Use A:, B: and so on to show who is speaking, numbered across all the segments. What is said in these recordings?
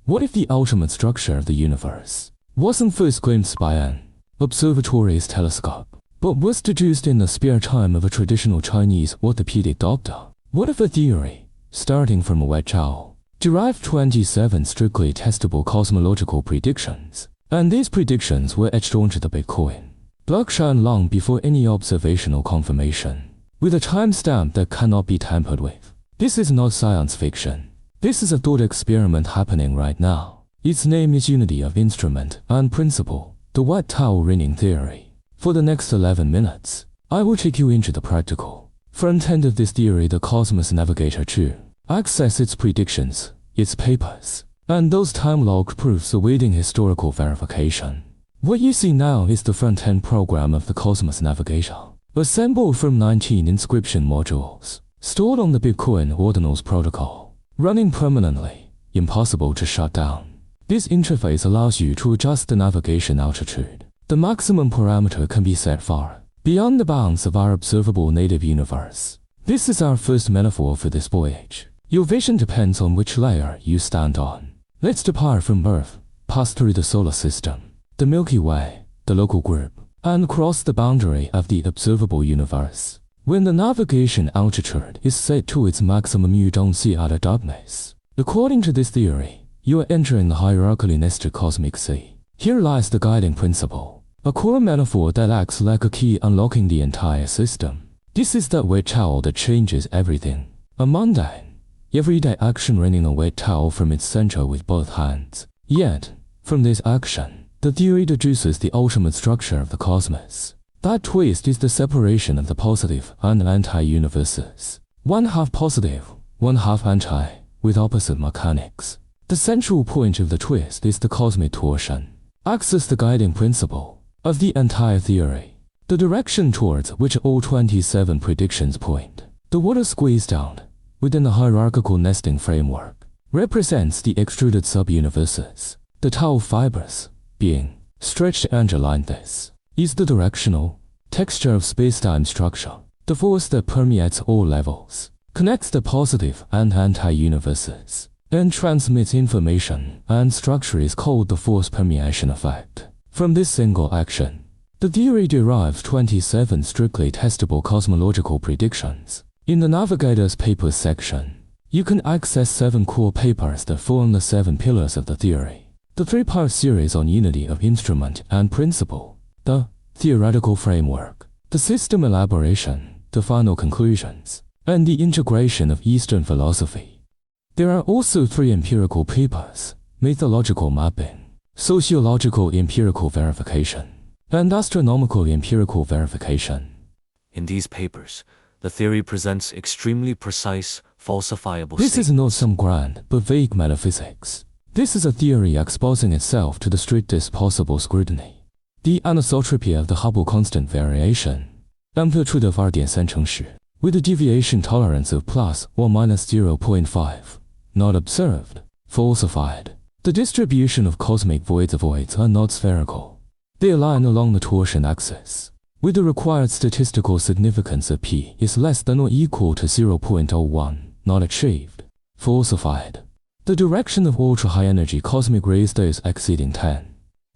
A: What if the ultimate structure of the universe wasn't first glimpsed by an observatory's telescope, but was deduced in the spare time of a traditional Chinese orthopedic doctor? What if a theory, starting from a Wei Chao, derived 27 strictly testable cosmological predictions, and these predictions were etched onto the Bitcoin blockchain long before any observational confirmation, with a timestamp that cannot be tampered with? This is not science fiction. This is a thought experiment happening right now. Its name is Unity of Instrument and Principle, the Wei Chao ringing theory. For the next 11 minutes, I will take you into the practical front end of this theory, the Cosmos Navigator 2. Access its predictions, its papers, and those time-logged proofs awaiting historical verification. What you see now is the front-end program of the Cosmos Navigator, assembled from 19 inscription modules, stored on the Bitcoin Ordinals protocol, running permanently, impossible to shut down. This interface allows you to adjust the navigation altitude. The maximum parameter can be set far beyond the bounds of our observable native universe. This is our first metaphor for this voyage. Your vision depends on which layer you stand on. Let's depart from Earth, pass through the solar system, the Milky Way, the local group, and cross the boundary of the observable universe. When the navigation altitude is set to its maximum, you don't see outer darkness. According to this theory, you are entering the hierarchically nested cosmic sea. Here lies the guiding principle, a core metaphor that acts like a key unlocking the entire system. This is that Wei Chao that changes everything. A mundane, everyday action running a Wei Chao from its center with both hands. Yet, from this action, the theory deduces the ultimate structure of the cosmos. That twist is the separation of the positive and anti-universes. One half positive, one half anti, with opposite mechanics. The central point of the twist is the cosmic torsion. Acts as the guiding principle of the entire theory, the direction towards which all 27 predictions point. The water squeezed out within the hierarchical nesting framework represents the extruded sub-universes. The tau fibers, being stretched and aligned, this is the directional texture of spacetime structure. The force that permeates all levels, connects the positive and anti-universes, and transmits information and structure is called the force permeation effect. From this single action, the theory derives 27 strictly testable cosmological predictions. In the Navigator's papers section, you can access 7 core papers that form the 7 pillars of the theory. The 3-part series on unity of instrument and principle, the theoretical framework, the system elaboration, the final conclusions, and the integration of Eastern philosophy. There are also 3 empirical papers, mythological mapping, sociological empirical verification, and astronomical empirical verification.
B: In these papers, the theory presents extremely precise, falsifiable
A: This is
B: statements.
A: not some grand but vague metaphysics. This is a theory exposing itself to the strictest possible scrutiny. The anisotropy of the Hubble constant variation, amplitude of 2.3乘时, with a deviation tolerance of plus or minus 0.5. Not observed, falsified. The distribution of cosmic voids are not spherical. They align along the torsion axis, with the required statistical significance of p is less than or equal to 0.01, not achieved, falsified. The direction of ultra-high energy cosmic rays is exceeding 10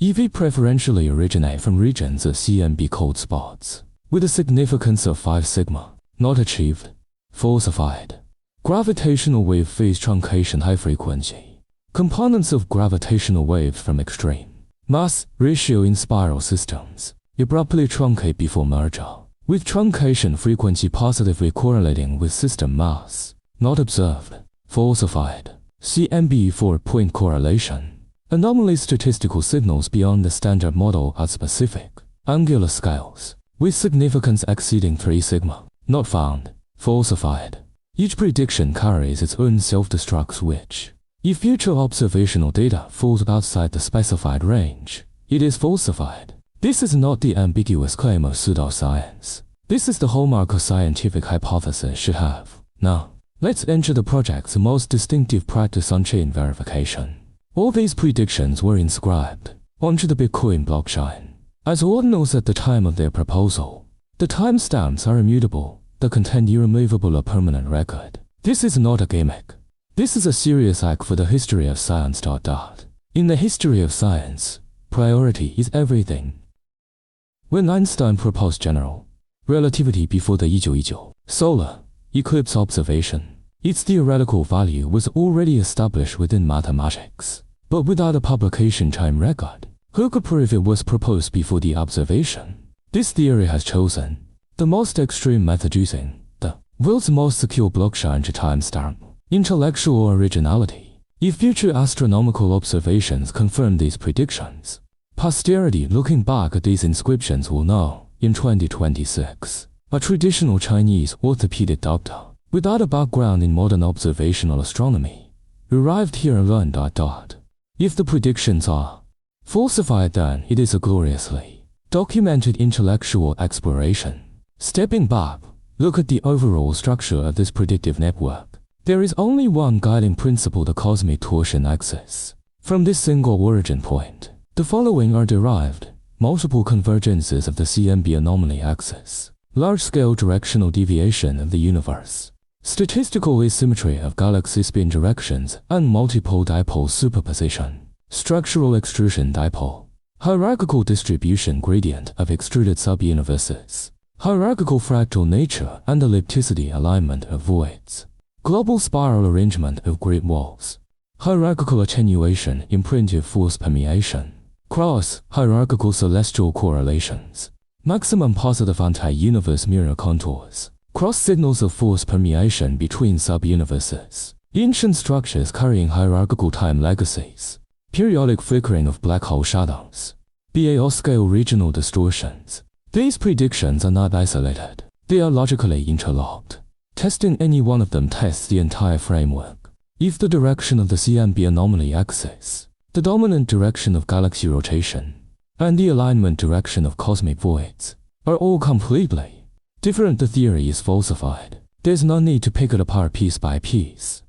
A: EV preferentially originate from regions of CMB cold spots, with a significance of 5 sigma, not achieved, falsified. Gravitational wave phase truncation high frequency. Components of gravitational waves from extreme mass ratio in spiral systems abruptly truncate before merger, with truncation frequency positively correlating with system mass. Not observed, falsified. CMB 4-point correlation. Anomaly statistical signals beyond the standard model at specific angular scales, with significance exceeding 3 sigma. Not found, falsified. Each prediction carries its own self-destruct switch. If future observational data falls outside the specified range, it is falsified. This is not the ambiguous claim of pseudoscience. This is the hallmark a scientific hypothesis should have. Now, let's enter the project's most distinctive practice on-chain verification. All these predictions were inscribed onto the Bitcoin blockchain as ordinals at the time of their proposal. The timestamps are immutable. The content irremovable, a permanent record. This is not a gimmick. This is a serious hack for the history of science. In the history of science, priority is everything. When Einstein proposed general relativity before the 1919 solar eclipse observation, its theoretical value was already established within mathematics, but without a publication time record. Who could prove it was proposed before the observation? This theory has chosen the most extreme method using the world's most secure blockchain to timestamp intellectual originality. If future astronomical observations confirm these predictions, posterity looking back at these inscriptions will know, in 2026, a traditional Chinese orthopedic doctor, without a background in modern observational astronomy, arrived here and learned ... If the predictions are falsified, then it is a gloriously documented intellectual exploration. Stepping back, look at the overall structure of this predictive network. There is only one guiding principle: the cosmic torsion axis. From this single origin point, the following are derived: multiple convergences of the CMB anomaly axis, large-scale directional deviation of the universe, statistical asymmetry of galaxy spin directions and multiple dipole superposition, structural extrusion dipole, hierarchical distribution gradient of extruded subuniverses, hierarchical fractal nature and ellipticity alignment of voids, global spiral arrangement of grid walls, hierarchical attenuation imprinted force permeation, cross-hierarchical celestial correlations, maximum positive anti-universe mirror contours, cross-signals of force permeation between sub-universes, ancient structures carrying hierarchical time legacies, periodic flickering of black hole shadows, BAO-scale regional distortions. These predictions are not isolated. They are logically interlocked. Testing any one of them tests the entire framework. If the direction of the CMB anomaly axis, the dominant direction of galaxy rotation, and the alignment direction of cosmic voids are all completely different, the theory is falsified. There's no need to pick it apart piece by piece.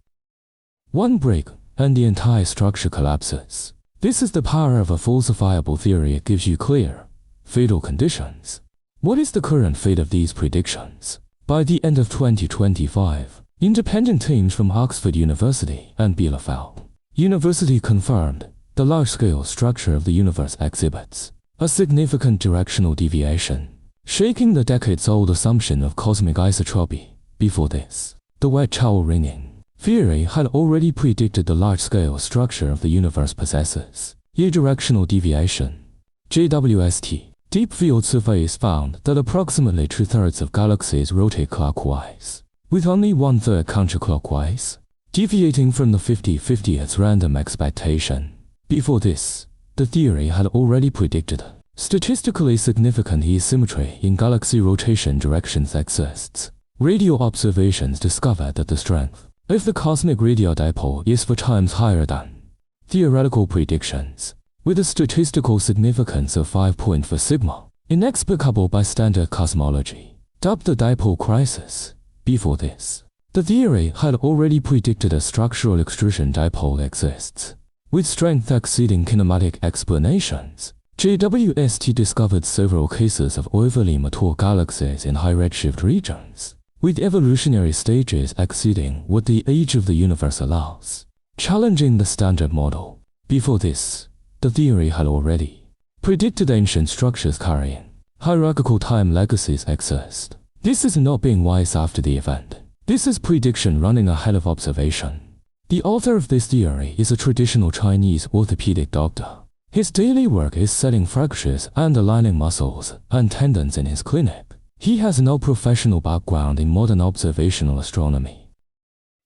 A: One break, and the entire structure collapses. This is the power of a falsifiable theory. It gives you clear, fatal conditions. What is the current fate of these predictions? By the end of 2025, independent teams from Oxford University and Bielefeld University confirmed the large-scale structure of the universe exhibits a significant directional deviation, shaking the decades-old assumption of cosmic isotropy. Before this, the Webb-Chow-Ringing theory had already predicted the large-scale structure of the universe possesses unidirectional deviation. JWST deep field surveys found that approximately 2/3 of galaxies rotate clockwise, with only 1/3 counterclockwise, deviating from the 50/50th random expectation. Before this, the theory had already predicted statistically significant asymmetry in galaxy rotation directions exists. Radio observations discovered that the strength of the cosmic radial dipole is 4 times higher than theoretical predictions, with a statistical significance of 5.4 sigma, inexplicable by standard cosmology, dubbed the dipole crisis. Before this, the theory had already predicted a structural extrusion dipole exists, with strength exceeding kinematic explanations. JWST discovered several cases of overly mature galaxies in high redshift regions, with evolutionary stages exceeding what the age of the universe allows, challenging the standard model. Before this, the theory had already predicted ancient structures carrying hierarchical time legacies exist. This is not being wise after the event. This is prediction running ahead of observation. The author of this theory is a traditional Chinese orthopedic doctor. His daily work is setting fractures and aligning muscles and tendons in his clinic. He has no professional background in modern observational astronomy.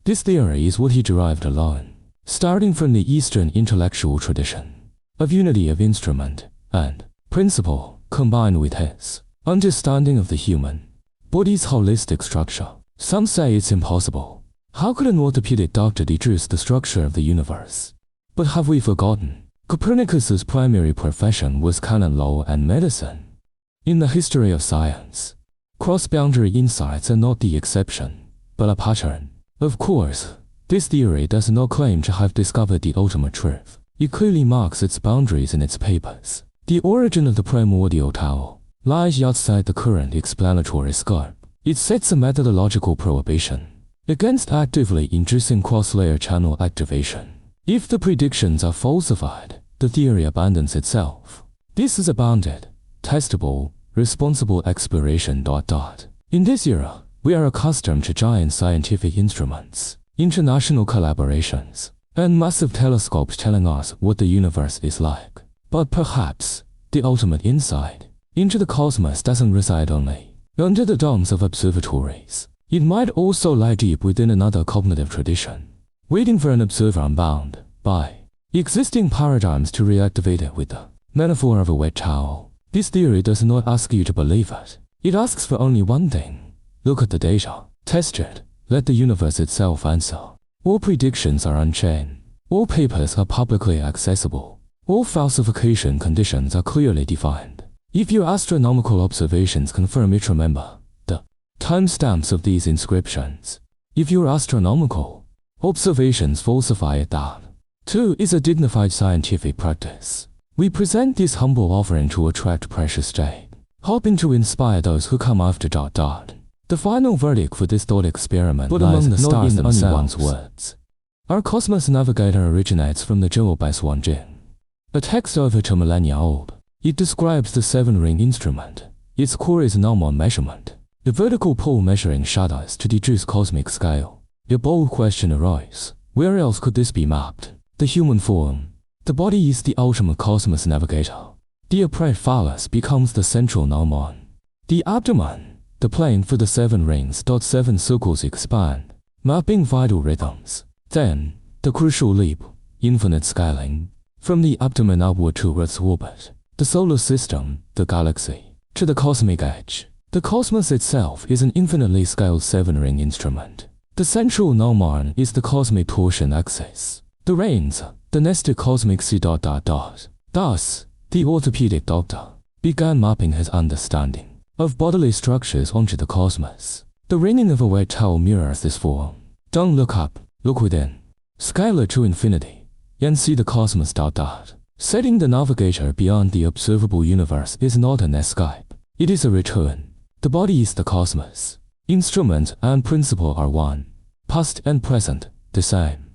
A: This theory is what he derived alone, starting from the Eastern intellectual tradition of unity of instrument and principle, combined with his understanding of the human body's holistic structure. Some say it's impossible. How could an orthopedic doctor deduce the structure of the universe? But have we forgotten? Copernicus's primary profession was canon law and medicine. In the history of science, cross-boundary insights are not the exception, but a pattern. Of course, this theory does not claim to have discovered the ultimate truth. It clearly marks its boundaries in its papers. The origin of the primordial Tao lies outside the current explanatory scope. It sets a methodological prohibition against actively inducing cross-layer channel activation. If the predictions are falsified, the theory abandons itself. This is a bounded, testable, responsible exploration. In this era, we are accustomed to giant scientific instruments, international collaborations, and massive telescopes telling us what the universe is like. But perhaps the ultimate insight into the cosmos doesn't reside only under the domes of observatories. It might also lie deep within another cognitive tradition, waiting for an observer unbound by existing paradigms to reactivate it with the metaphor of a wet towel. This theory does not ask you to believe it. It asks for only one thing. Look at the data, test it, let the universe itself answer. All predictions are unchained. All papers are publicly accessible. All falsification conditions are clearly defined. If your astronomical observations confirm it, remember the timestamps of these inscriptions. If your astronomical observations falsify it, that too is a dignified scientific practice. We present this humble offering to attract precious jade, hoping to inspire those who come after. The final verdict for this thought experiment lies among the stars themselves. Words. Our cosmos navigator originates from the Zhou Bai Suan Jing, a text over 2 millennia old. It describes the 7-ring instrument. Its core is normal measurement, the vertical pole measuring shadows to deduce cosmic scale. A bold question arises: where else could this be mapped? The human form. The body is the ultimate cosmos navigator. The upright phallus becomes the central gnomon. The abdomen, the plane for the 7 rings. 7 circles expand, mapping vital rhythms. Then, the crucial leap, infinite scaling, from the abdomen upward to Earth's orbit, the solar system, the galaxy, to the cosmic edge. The cosmos itself is an infinitely scaled 7-ring instrument. The central gnomon is the cosmic torsion axis. The rings, the nested cosmic sea. Thus, the orthopedic doctor began mapping his understanding of bodily structures onto the cosmos. The wringing of a wet towel mirrors this form. Don't look up, look within. Scale it to infinity, and see the cosmos. Setting the navigator beyond the observable universe is not an escape. It is a return. The body is the cosmos. Instrument and principle are one. Past and present, the same.